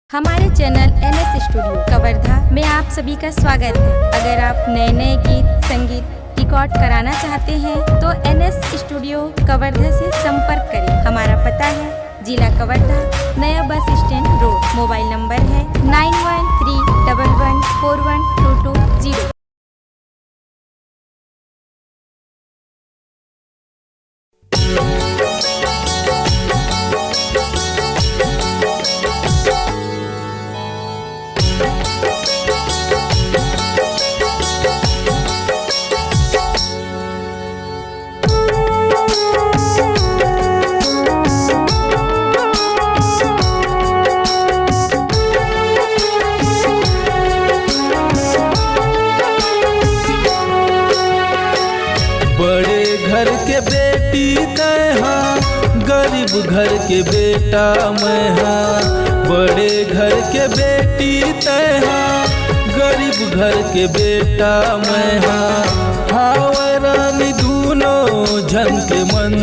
हमारे channel NS studio Kawardha में आप सभी का स्वागत है। अगर आप नए नए गीत संगीत रिकॉर्ड कराना चाहते हैं तो NS स्टूडियो कवर्धा से संपर्क करें। हमारा पता है जिला कवर्धा, नया bus stand road. Mobile number है 9131141220। बड़े घर के बेटी मैं हाँ, गरीब घर के बेटा मैं हाँ। बड़े घर के बेटी तय हाँ, गरीब घर के बेटा मैं हाँ। हाव रानी दूनों झन के मन,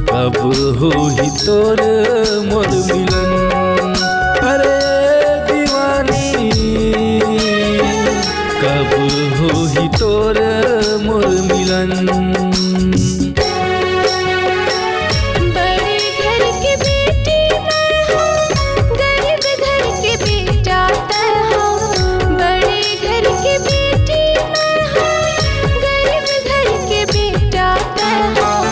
कब हो ही तोर मोर मिलन। अरे दीवानी कब हो ही तोर मोर मिलन। बड़े घर के बेटी मैं हूँ, गरीब घर के बेटा मैं हूँ। बड़े घर के बेटी मैं हूँ, गरीब घर के बेटा मैं हूँ।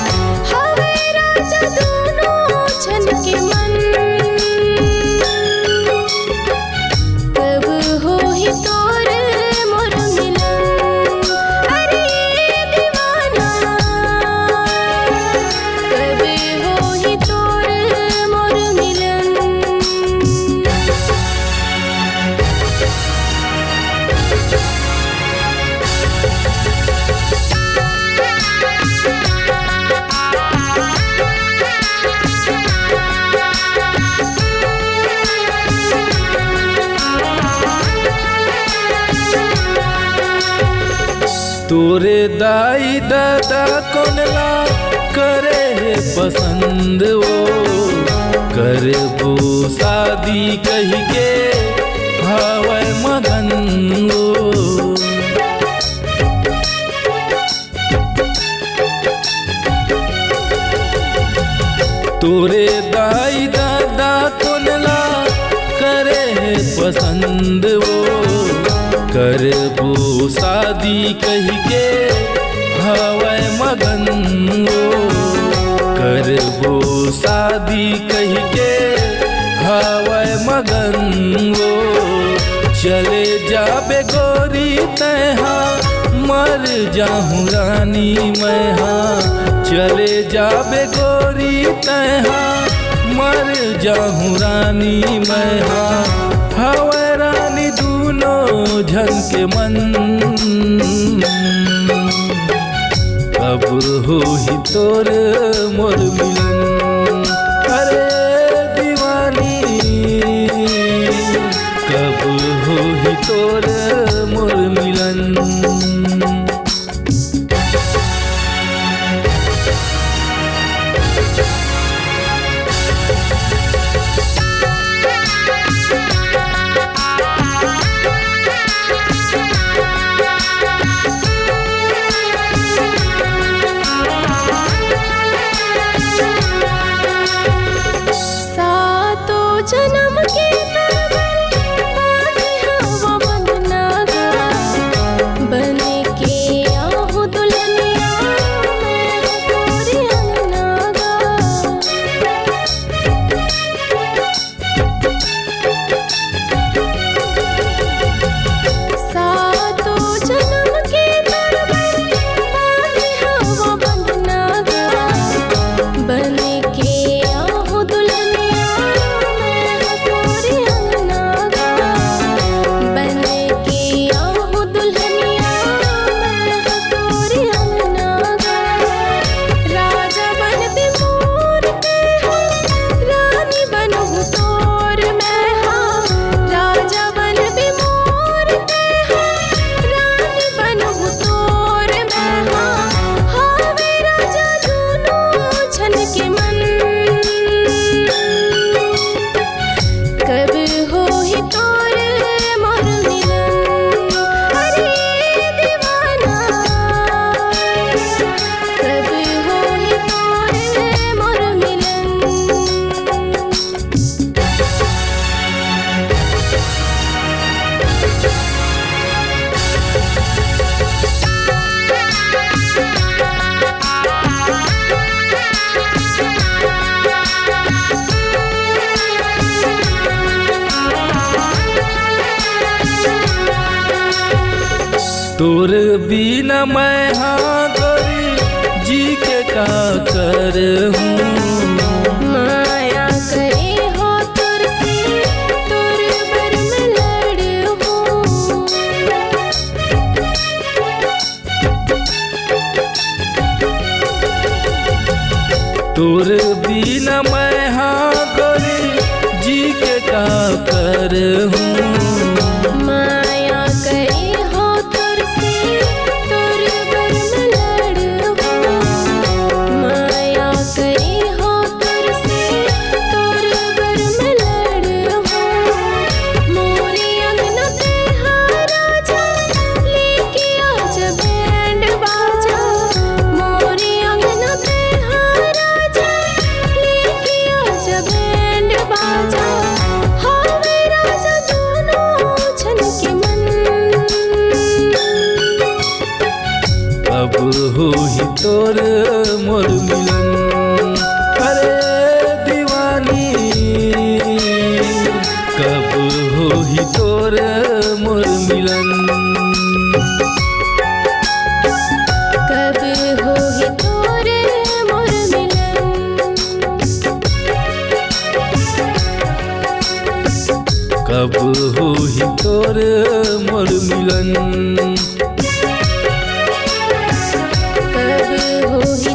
हवे राजा दोनों जन के मन, कब हो ही तोर मोर मिलन। अरे दीवाना कब हो ही तोर मोर मिलन। तोरे दाई दादा कोनला करे है पसंद वो, करे वो शादी कही के हवै मगन वो। तोरे दाई दादा कोनला करे है पसंद वो, करबो शादी कही के हवै मगन वो। करबो शादी कही के हवै मगन वो। चले जाबे गोरी तैहा, मर जाहूँ रानी मैं हाँ। चले जाबे गोरी तैहा, मर जाहूँ रानी मैं हाँ। हवै रानी दूनों झन के मन, कब हो ही तोर मोर मिलन। अरे दीवानी कब हो ही तोर मोर मिलन। तोर बिना मैं हाँ गोरी जी के का करहूँ। माया करे हो तुरसे तुर पर मैं लड़ूं। तोर बिना मैं हाँ गोरी जी के का करहूँ। माया करे हो तुरसे तुर पर मैं लड़ूं। माया करे हो तुरसे तुर पर मैं लड़ूं। मोरे अंगना पे राजा लेके आजा बैंड बाजा। मोरे अंगना पे राजा लेके आजा बैंड बाजा। हावे राजा दोनों छन के मन। अब हो ही तोर मोर मिलन। अरे दीवानी कब हो ही तोर मोर मिलन। कब हो ही तोरे मोर मिलन। कब हो ही तोर मोर मिलन। कब हो ही